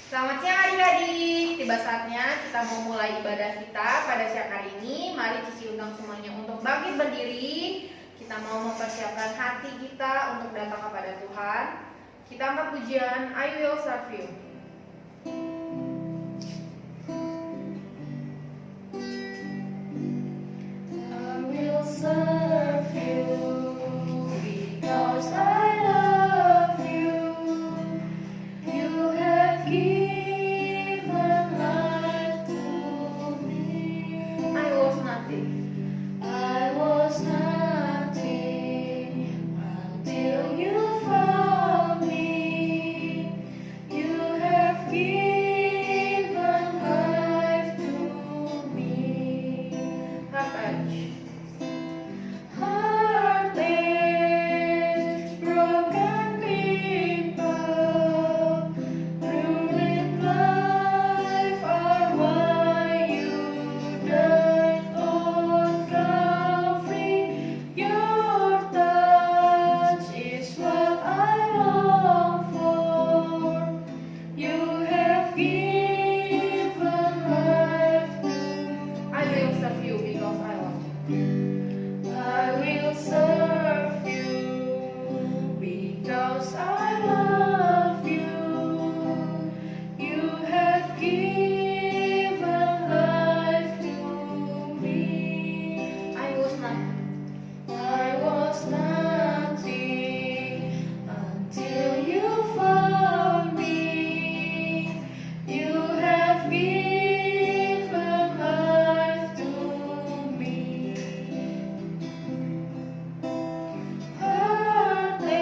Selamat siang adik-adik. Tiba saatnya kita mau mulai ibadah kita pada siang hari ini. Mari Cici undang semuanya untuk bangkit berdiri. Kita mau mempersiapkan hati kita untuk datang kepada Tuhan. Kita angkat pujian I Will Serve You. I will serve you because I love you. You have given life to me. I was nothing. I was nothing until you found me. You have given life to me. Heart edge. Heartless, broken people, ruined life are why you died on Calvary. Your touch is what I long for. You have given life to I will serve you because I love you. I will serve you because I love you. You have given life to me. I was nothing. I was nothing until you found me. You have given life to me.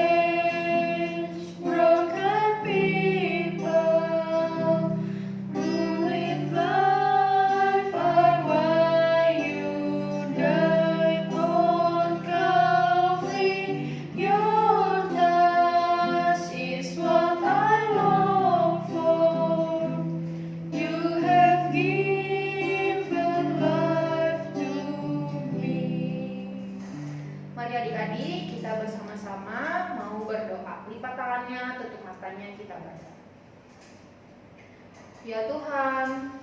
Heartless, broken people, ruined life are why you died on Calvary. Your touch is what I long for. You have given life to me. Mari adik-adik kita bersama-sama mau berdoa. Lipat tangannya, tutup matanya, kita baca. Ya Tuhan,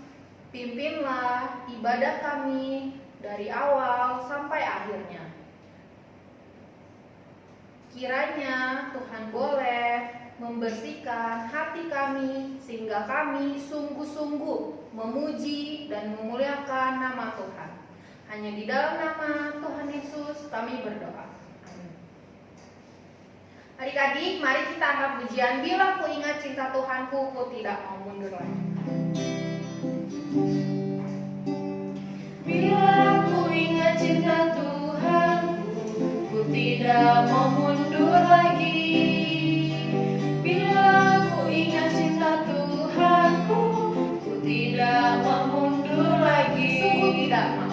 pimpinlah ibadah kami dari awal sampai akhirnya. Kiranya Tuhan boleh membersihkan hati kami sehingga kami sungguh-sungguh memuji dan memuliakan nama Tuhan. Hanya di dalam nama Tuhan Yesus kami berdoa. Amin. Adik-adik, mari kita angkat pujian Bila ku ingat cinta Tuhanku, ku tidak mau mundur lagi. Bila ku ingat cinta Tuhanku, ku tidak mau mundur lagi. Bila ku ingat cinta Tuhanku, ku tidak mau mundur lagi. Sungguh tidak mau.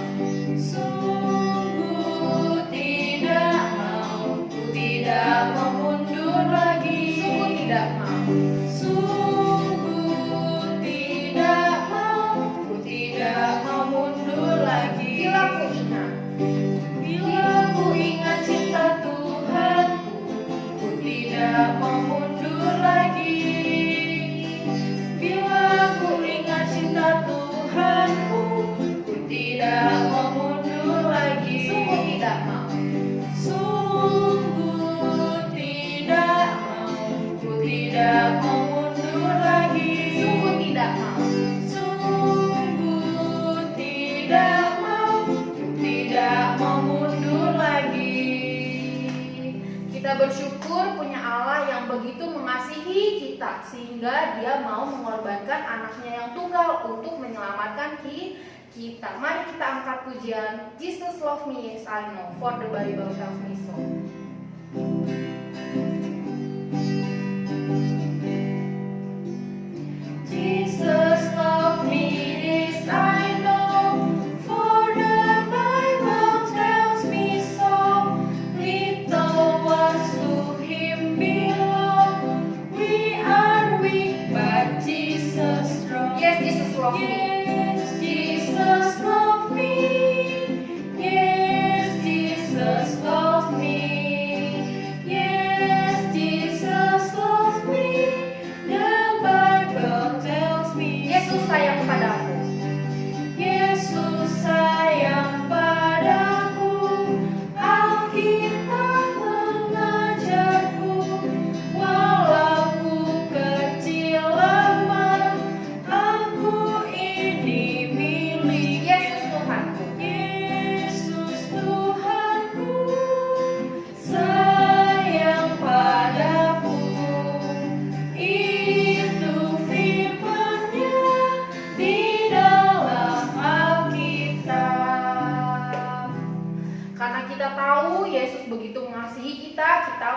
Sungguh tidak mau, ku tidak mau mundur lagi. Sungguh tidak mau. Sungguh tidak mau, ku tidak mau mundur lagi. Bila ku ingat. Bila ku ingat cinta Tuhanku, ku tidak mau mundur lagi. Bila ku ingat cinta Tuhanku, ku tidak mau mundur lagi. Sungguh tidak mau. Sungguh tidak mau, ku tidak mau mundur lagi. Sungguh tidak mau. Sungguh tidak mau, ku tidak mau mundur lagi. Kita bersyukur punya Allah yang begitu mengasihi kita sehingga Dia mau mengorbankan anaknya yang tunggal untuk menyelamatkan kita. Mari kita angkat pujian Jesus love me yes I know, for the Bible tells me so. Jesus loved me, this I know, for the Bible tells me so. Little ones to Him belong. We are weak, but Jesus strong. Yes, Jesus love me. Yes, Jesus loved me. Yes, Jesus loved me. Yes, Jesus loved me. The Bible tells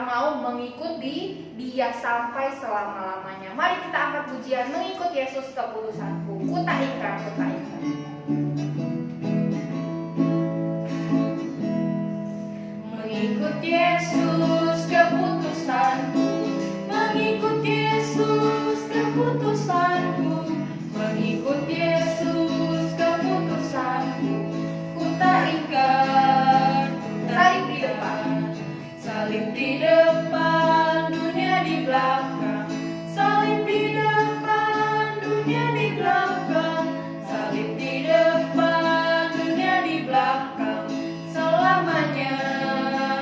kita mau mengikuti Dia sampai selama-lamanya. Mari kita angkat pujian, mengikut Yesus keputusanku. Ku tak ingkar, ku tak ingkar. Mengikut Yesus keputusanku, mengikut Yesus keputusanku, mengikut Yesus keputusanku. Ku tak ingkar, Salib di depan, salib di depan, dunia di belakang, salib di depan, dunia di belakang, salib di depan, dunia di belakang, selamanya,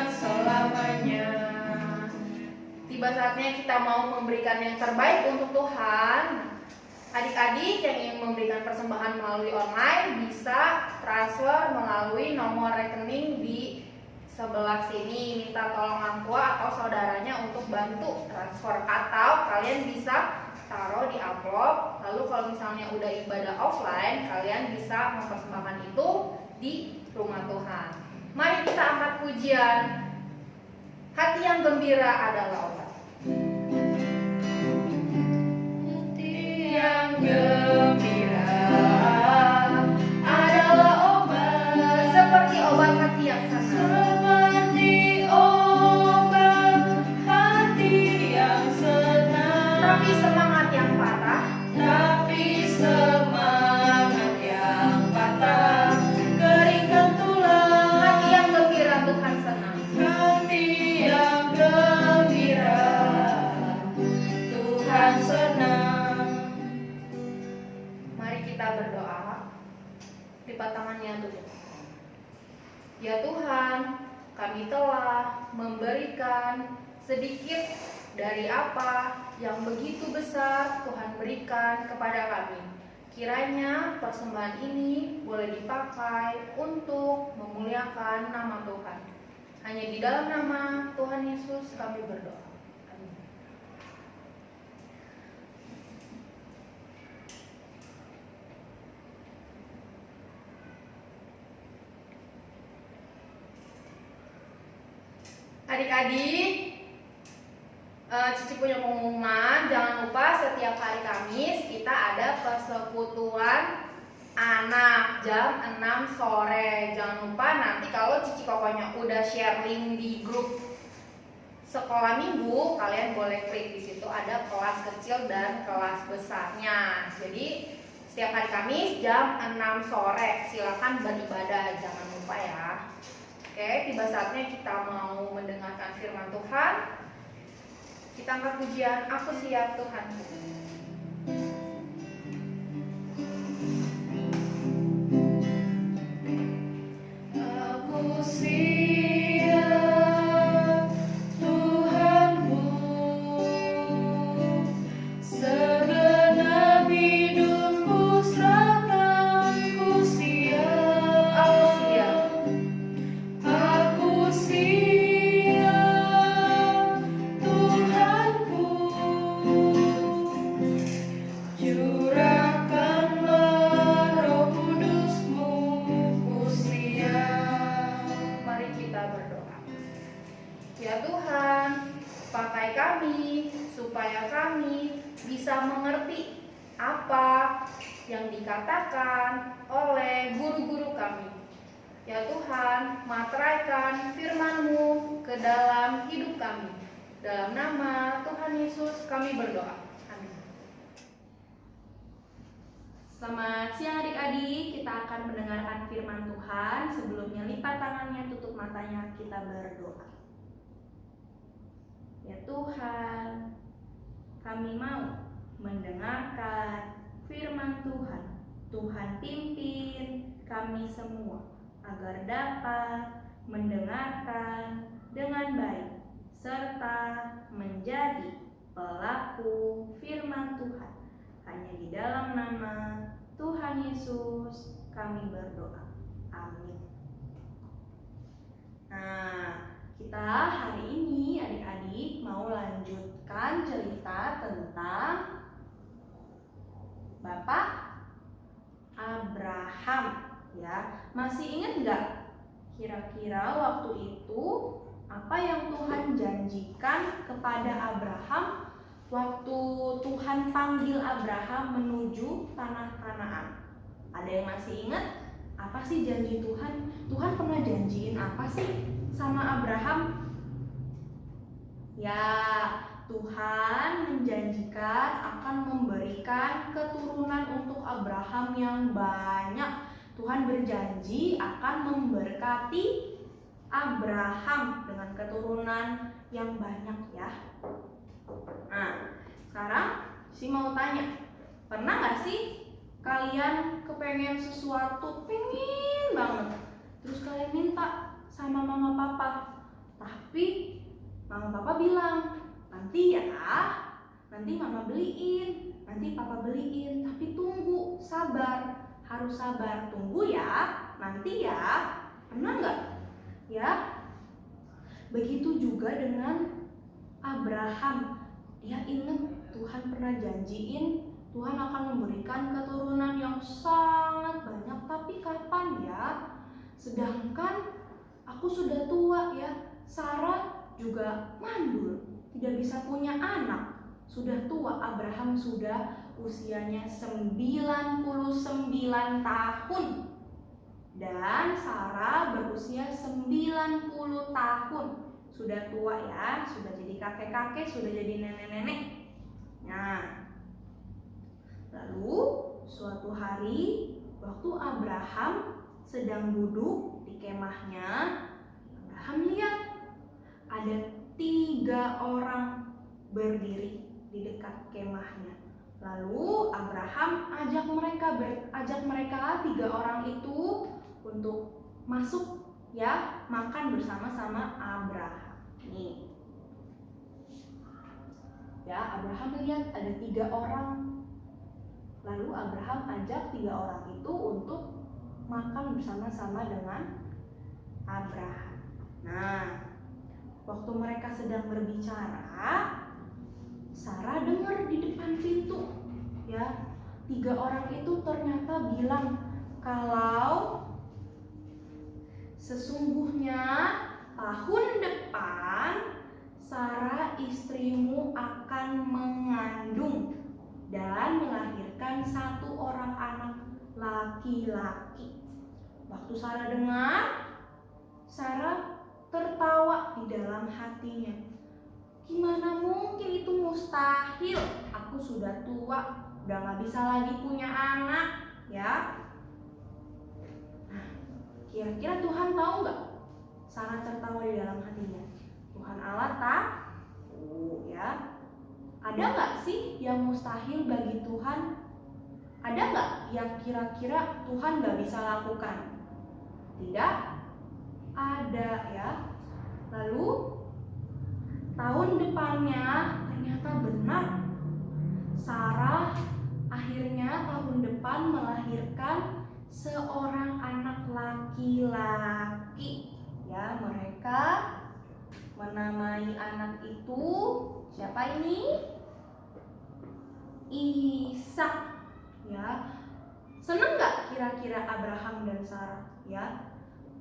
selamanya. tiba saatnya kita mau memberikan yang terbaik untuk Tuhan. Adik-adik yang ingin memberikan persembahan melalui online bisa transfer melalui nomor rekening di sebelah sini. Minta tolong orang tua atau saudaranya untuk bantu transfer, atau kalian bisa taruh di amplop. Lalu kalau misalnya udah ibadah offline, kalian bisa mempersembahkan itu di rumah Tuhan. Mari kita angkat pujian. Hati yang gembira adalah obat. Yang gembira adalah obat, Seperti obat hati yang senang. seperti obat hati yang senang. Tapi semangat yang patah, Tapi semangat yang patah keringkan tulang. hati yang gembira Tuhan senang. Hati yang gembira Tuhan senang. Mari kita berdoa. Lipat tangannya tutup. Ya Tuhan, kami telah memberikan sedikit dari apa yang begitu besar Tuhan berikan kepada kami. Kiranya persembahan ini boleh dipakai untuk memuliakan nama Tuhan. Hanya di dalam nama Tuhan Yesus kami berdoa. Amin. Adik-adik, Cici punya pengumuman. Jangan lupa setiap hari Kamis kita ada persekutuan anak jam 6 sore. Jangan lupa nanti kalau Cici pokoknya udah share link di grup sekolah minggu, kalian boleh klik di situ, ada kelas kecil dan kelas besarnya. Jadi setiap hari Kamis jam 6 sore silakan beribadah, jangan lupa ya. Oke, tiba saatnya kita mau mendengarkan firman Tuhan. Kita angkat pujian, aku siap Tuhanku. Aku siap Tuhanku, segenap hidupku serahkan. Ku siap, Aku siap. aku siap Tuhanku. Curahkanlah Roh Kudus-Mu. Ku siap. Mari kita berdoa. Ya Tuhan, pakai kami supaya kami bisa mengerti apa yang dikatakan oleh guru-guru kami. Ya Tuhan, materaikan firman-Mu ke dalam hidup kami. Dalam nama Tuhan Yesus kami berdoa. Amin. Selamat siang adik-adik, kita akan mendengarkan firman Tuhan. Sebelumnya lipat tangannya, tutup matanya, kita berdoa. Ya Tuhan, kami mau mendengarkan firman Tuhan. Tuhan pimpin kami semua agar dapat mendengarkan dengan baik serta menjadi pelaku firman Tuhan. Hanya di dalam nama Tuhan Yesus kami berdoa. Amin. Nah, kita hari ini adik-adik mau lanjutkan cerita tentang Bapak Abraham, ya. Masih ingat nggak? Kira-kira waktu itu Apa yang Tuhan janjikan kepada Abraham waktu Tuhan panggil Abraham menuju tanah Kanaan? Ada yang masih ingat? Apa sih janji Tuhan? Tuhan pernah janjiin apa sih sama Abraham? Ya, Tuhan menjanjikan akan memberikan keturunan untuk Abraham yang banyak. Tuhan berjanji akan memberkati Abraham dengan keturunan yang banyak ya. Nah, sekarang mau tanya, pernah gak sih kalian kepengen sesuatu, pengen banget, terus kalian minta sama mama papa, tapi mama papa bilang, nanti ya, nanti mama beliin, nanti papa beliin, tapi tunggu, sabar, harus sabar, tunggu ya, nanti ya. Pernah nggak? Ya, begitu juga dengan Abraham. Dia ingat Tuhan pernah janjiin Tuhan akan memberikan keturunan yang sangat banyak, tapi kapan ya? Sedangkan aku sudah tua ya, Sarah juga mandul, tidak bisa punya anak, sudah tua. Abraham sudah usianya 99 tahun dan Sarah berusia 90 tahun. Sudah tua ya, sudah jadi kakek-kakek, sudah jadi nenek-nenek. Nah, lalu suatu hari waktu Abraham sedang duduk di kemahnya, Abraham lihat ada 3 orang berdiri di dekat kemahnya. Lalu Abraham ajak mereka 3 orang itu untuk masuk ya, makan bersama-sama Abraham. Nih. Ya, Abraham lihat ada 3 orang. Lalu Abraham ajak 3 orang itu untuk makan bersama-sama dengan Abraham. Nah, waktu mereka sedang berbicara, Sarah dengar di depan pintu. Ya, 3 orang itu ternyata bilang kalau sesungguhnya tahun depan Sarah istrimu akan mengandung dan melahirkan 1 orang anak laki-laki. Waktu Sarah dengar, Sarah tertawa di dalam hatinya. Gimana mungkin, itu mustahil. Aku sudah tua, udah gak bisa lagi punya anak ya. Nah, kira-kira Tuhan tahu gak Sarah tertawa di dalam hatinya? Tuhan Allah tahu ya. Ada gak sih yang mustahil bagi Tuhan? Ada gak yang kira-kira Tuhan gak bisa lakukan? Tidak ada ya. Lalu tahun depannya ternyata benar. Sarah akhirnya tahun depan melahirkan seorang anak laki-laki. Ya, mereka menamai anak itu siapa ini? Ishak. Ya, seneng gak kira-kira Abraham dan Sarah? Ya,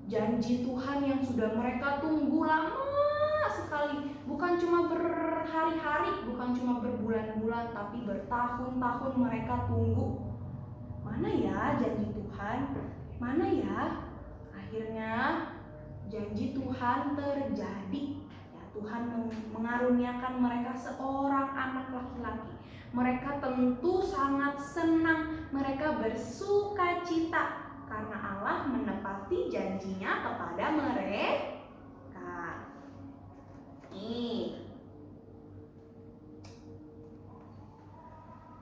janji Tuhan yang sudah mereka tunggu lama sekali, bukan cuma berhari-hari, bukan cuma berbulan-bulan, tapi bertahun-tahun mereka tunggu. Mana ya janji Tuhan? Mana ya? Akhirnya janji Tuhan terjadi. Ya, Tuhan mengaruniakan mereka seorang anak laki-laki. Mereka tentu sangat senang, mereka bersuka cita karena Allah menepati janjinya kepada mereka. Nih,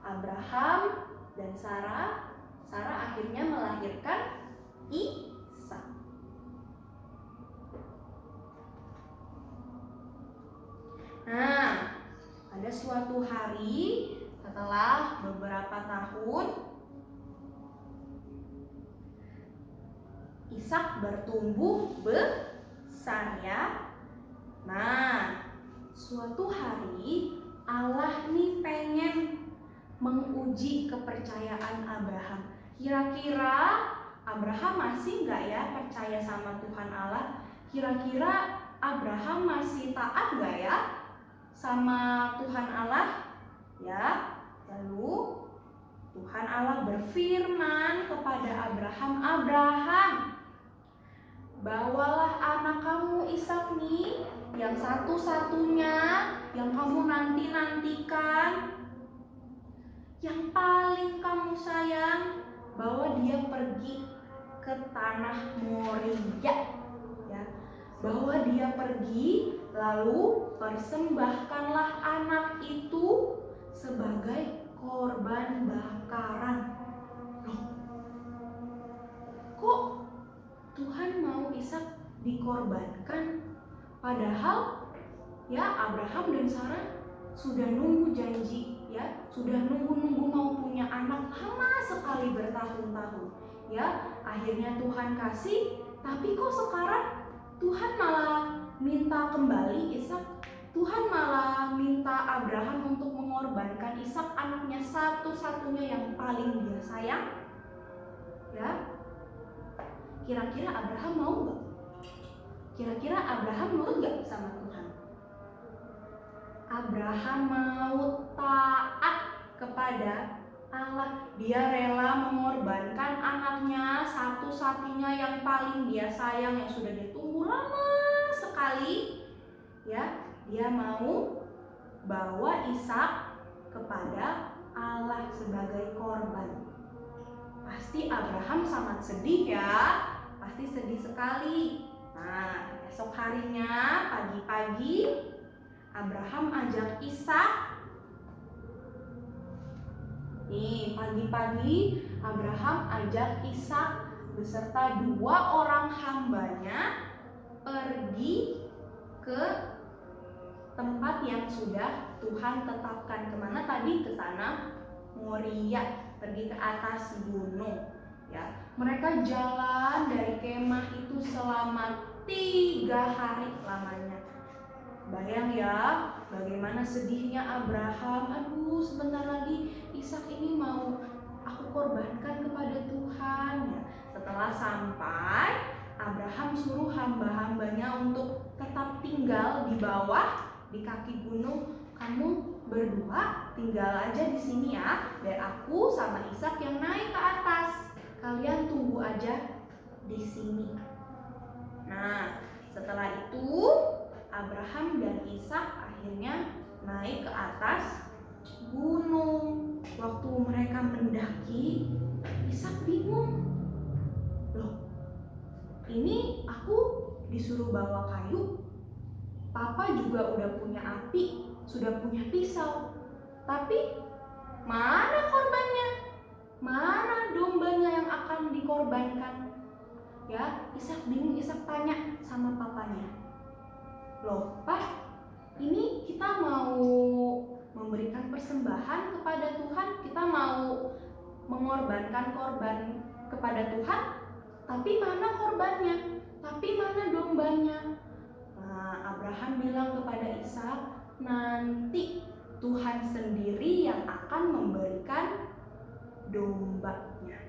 Abraham dan Sarah akhirnya melahirkan Ishak. Nah, pada suatu hari setelah beberapa tahun, Ishak bertumbuh besar ya. Nah, suatu hari Allah nih pengen menguji kepercayaan Abraham. Kira-kira Abraham masih nggak ya percaya sama Tuhan Allah? Kira-kira Abraham masih taat gak ya sama Tuhan Allah? Ya, lalu Tuhan Allah berfirman kepada Abraham, Abraham, bawalah anak kamu Ishak nih, yang satu-satunya, yang kamu nanti-nantikan, yang paling kamu sayang, bawa dia pergi ke tanah Moria, ya. Bawa dia pergi, lalu persembahkanlah anak itu sebagai korban bakaran. Loh, kok Tuhan mau Ishak dikorbankan? Padahal ya Abraham dan Sarah sudah nunggu janji, ya, sudah nunggu mau punya anak lama sekali, bertahun-tahun. Ya, akhirnya Tuhan kasih, tapi kok sekarang Tuhan malah minta kembali Ishak. Tuhan malah minta Abraham untuk mengorbankan Ishak, anaknya satu-satunya yang paling dia sayang. Ya, kira-kira Abraham mau gak? Kira-kira Abraham nurut gak sama Tuhan? Abraham mau taat kepada Allah. Dia rela mengorbankan anaknya satu-satunya yang paling dia sayang, yang sudah ditunggu lama sekali. Ya, dia mau bawa Ishak kepada Allah sebagai korban. Pasti Abraham sangat sedih ya, pasti sedih sekali. Nah, esok harinya pagi-pagi Abraham ajak Ishak. Nih, pagi-pagi Abraham ajak Ishak beserta 2 orang hambanya pergi ke tempat yang sudah Tuhan tetapkan. Kemana tadi? Ke tanah Moria, pergi ke atas gunung. Ya, mereka jalan dari kemah itu selama 3 hari lamanya. Bayang ya, bagaimana sedihnya Abraham. Aduh, sebentar lagi Ishak ini mau aku korbankan kepada Tuhan. Ya, setelah sampai, Abraham suruh hamba-hambanya untuk tetap tinggal di bawah, di kaki gunung. Kamu berdua tinggal aja di sini ya, biar aku sama Ishak yang naik ke atas. Kalian tunggu aja di sini. Nah, setelah itu Abraham dan Ishak akhirnya naik ke atas gunung. Waktu mereka mendaki, Ishak bingung. Loh, ini aku disuruh bawa kayu. Papa juga udah punya api, sudah punya pisau. Tapi mana korbannya? Mana dombanya yang akan dikorbankan? Ya, Ishak bingung. Ishak tanya sama papanya, loh Pak, ini kita mau memberikan persembahan kepada Tuhan, kita mau mengorbankan korban kepada Tuhan, tapi mana korbannya? Tapi mana dombanya? Nah, Abraham bilang kepada Ishak, nanti Tuhan sendiri yang akan memberikan dombanya.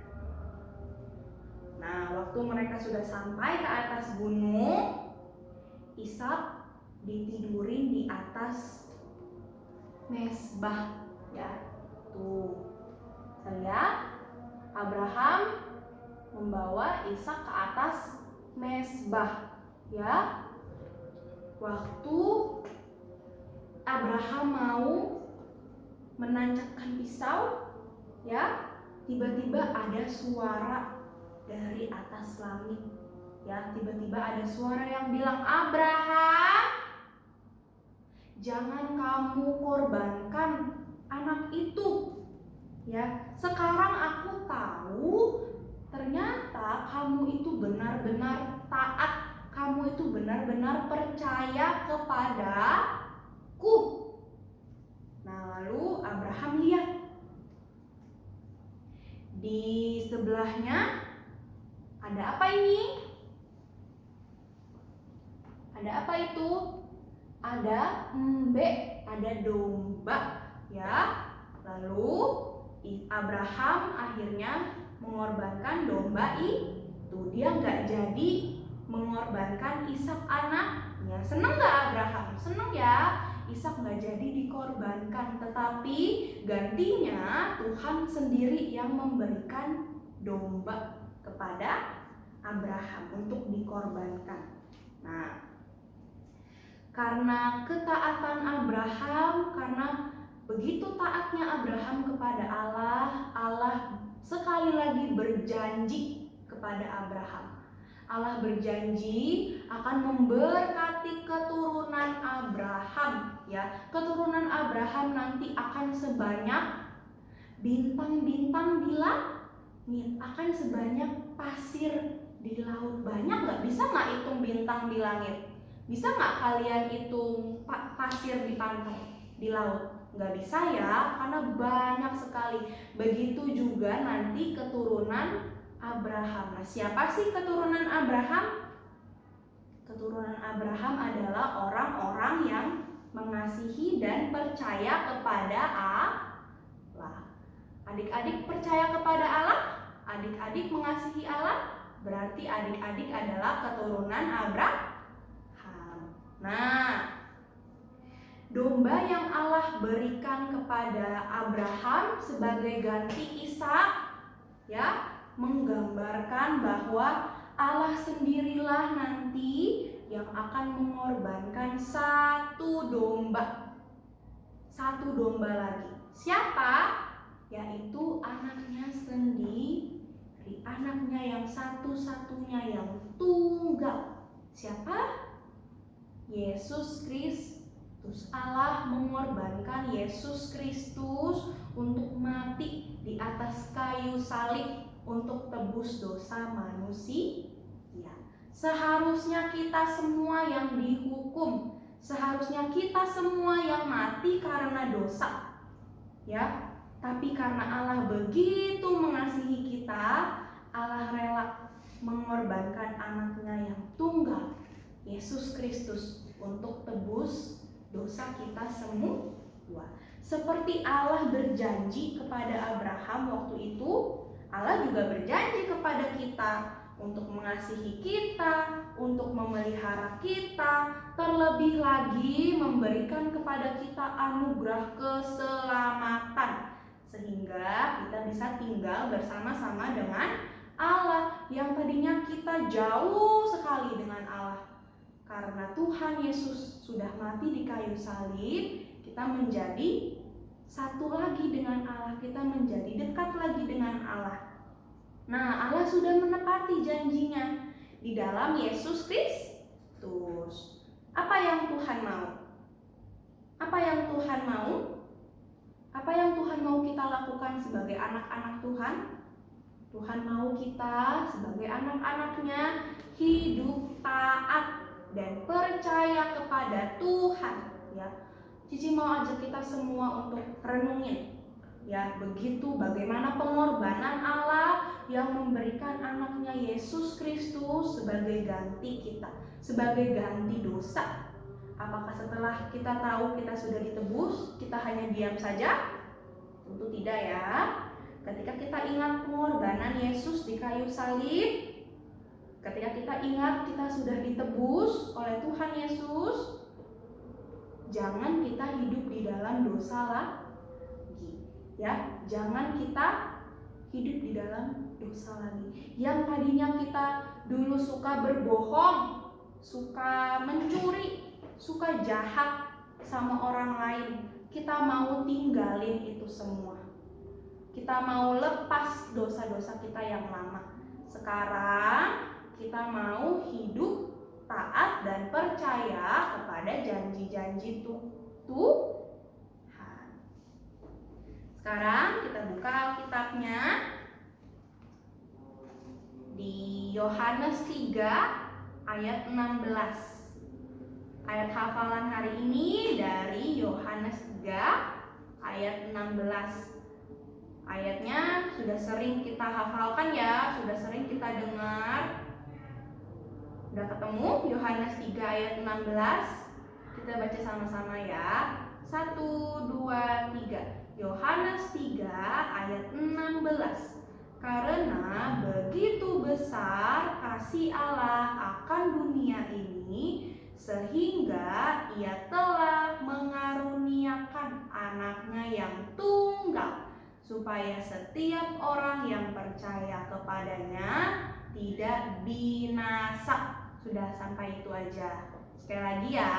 Nah, waktu mereka sudah sampai ke atas gunung, Ishak ditidurin di atas mezbah, ya. Tuh, lihat, Abraham membawa Ishak ke atas mezbah, ya. Waktu Abraham mau menancapkan pisau, ya, tiba-tiba ada suara dari atas langit. Ya, tiba-tiba ada suara yang bilang, Abraham, jangan kamu korbankan anak itu. Ya, sekarang aku tahu ternyata kamu itu benar-benar taat, kamu itu benar-benar percaya kepadaku. Nah, lalu Abraham lihat di sebelahnya ada apa ini? Ada apa itu? Ada embe, ada domba, ya. Lalu Abraham akhirnya mengorbankan domba itu. Dia nggak jadi mengorbankan Ishak anak Ya, seneng gak Abraham? Seneng ya, Ishak gak jadi dikorbankan, tetapi gantinya Tuhan sendiri yang memberikan domba kepada Abraham untuk dikorbankan. Nah, karena ketaatan Abraham, karena begitu taatnya Abraham kepada Allah, Allah sekali lagi berjanji kepada Abraham. Allah berjanji akan memberkati keturunan Abraham, ya. Keturunan Abraham nanti akan sebanyak bintang-bintang di langit, akan sebanyak pasir di laut. Banyak nggak? Bisa nggak hitung bintang di langit? Bisa nggak kalian hitung pasir di pantai, di laut? Nggak bisa ya, karena banyak sekali. Begitu juga nanti keturunan Abraham. Nah, siapa sih keturunan Abraham? Keturunan Abraham adalah orang-orang yang mengasihi dan percaya kepada Allah. Adik-adik percaya kepada Allah? Adik-adik mengasihi Allah? Berarti adik-adik adalah keturunan Abraham. Nah, domba yang Allah berikan kepada Abraham sebagai ganti Ishak, ya, menggambarkan bahwa Allah sendirilah nanti yang akan mengorbankan satu domba lagi. Siapa? Yaitu anaknya sendiri, anaknya yang satu-satunya, yang tunggal. Siapa? Yesus Kristus. Allah mengorbankan Yesus Kristus untuk mati di atas kayu salib untuk tebus dosa manusia. Seharusnya kita semua yang dihukum, seharusnya kita semua yang mati karena dosa, ya. Tapi karena Allah begitu mengasihi kita, Allah rela mengorbankan anaknya yang tunggal, Yesus Kristus, untuk tebus dosa kita semua. Seperti Allah berjanji kepada Abraham waktu itu, Allah juga berjanji kepada kita untuk mengasihi kita, untuk memelihara kita, terlebih lagi memberikan kepada kita anugerah keselamatan, sehingga kita bisa tinggal bersama-sama dengan Allah yang tadinya kita jauh sekali dengan Allah. Karena Tuhan Yesus sudah mati di kayu salib, kita menjadi satu lagi dengan Allah, kita menjadi dekat lagi dengan Allah. Nah, Allah sudah menepati janjinya di dalam Yesus Kristus. Apa yang Tuhan mau? Apa yang Tuhan mau? Apa yang Tuhan mau kita lakukan sebagai anak-anak Tuhan? Tuhan mau kita sebagai anak-anaknya hidup taat dan percaya kepada Tuhan, ya. Cici mau ajak kita semua untuk renungin, ya, begitu bagaimana pengorbanan Allah yang memberikan anaknya Yesus Kristus sebagai ganti kita, sebagai ganti dosa. Apakah setelah kita tahu kita sudah ditebus, kita hanya diam saja? Tentu tidak, ya. Ketika kita ingat pengorbanan Yesus di kayu salib, ketika kita ingat kita sudah ditebus oleh Tuhan Yesus, jangan kita hidup di dalam dosa lagi, ya. Jangan kita hidup di dalam dosa lagi. Yang tadinya kita dulu suka berbohong, suka mencuri, suka jahat sama orang lain, kita mau tinggalin itu semua. Kita mau lepas dosa-dosa kita yang lama. Sekarang kita mau hidup taat dan percaya kepada janji-janji Tuhan. Sekarang kita buka Alkitabnya di Yohanes 3 ayat 16. Ayat hafalan hari ini dari Yohanes 3 ayat 16. Ayatnya sudah sering kita hafalkan, ya, sudah sering kita dengar. Udah ketemu Yohanes 3 ayat 16? Kita baca sama-sama, ya. 1, 2, 3. Yohanes 3 ayat 16. Karena begitu besar kasih Allah akan dunia ini, sehingga Ia telah mengaruniakan anaknya yang tunggal, supaya setiap orang yang percaya kepadanya tidak binasa. Sudah sampai itu aja. Sekali lagi ya,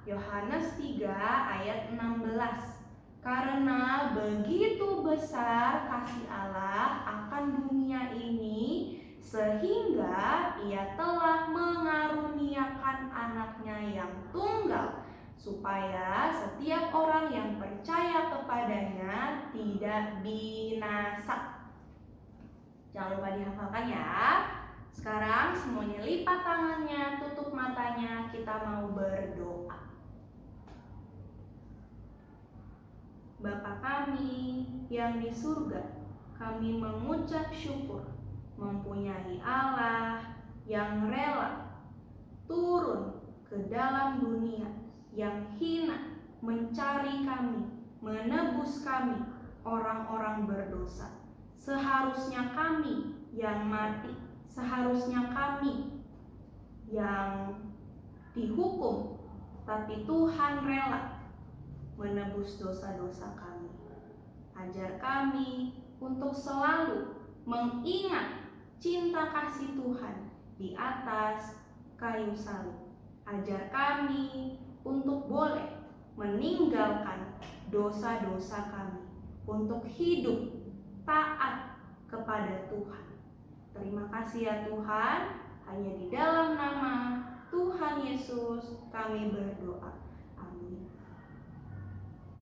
Yohanes 3 ayat 16. Karena begitu besar kasih Allah akan dunia ini, sehingga Ia telah mengaruniakan anaknya yang tunggal, supaya setiap orang yang percaya kepadanya tidak binasa. Jangan lupa dihafalkan ya. Sekarang semuanya lipat tangannya, tutup matanya, kita mau berdoa. Bapa kami yang di surga, kami mengucap syukur mempunyai Allah yang rela turun ke dalam dunia yang hina, mencari kami, menebus kami, orang-orang berdosa. Seharusnya kami yang mati, seharusnya kami yang dihukum, tapi Tuhan rela menebus dosa-dosa kami. Ajar kami untuk selalu mengingat cinta kasih Tuhan di atas kayu salib. Ajar kami untuk boleh meninggalkan dosa-dosa kami, untuk hidup taat kepada Tuhan. Terima kasih ya Tuhan, hanya di dalam nama Tuhan Yesus kami berdoa.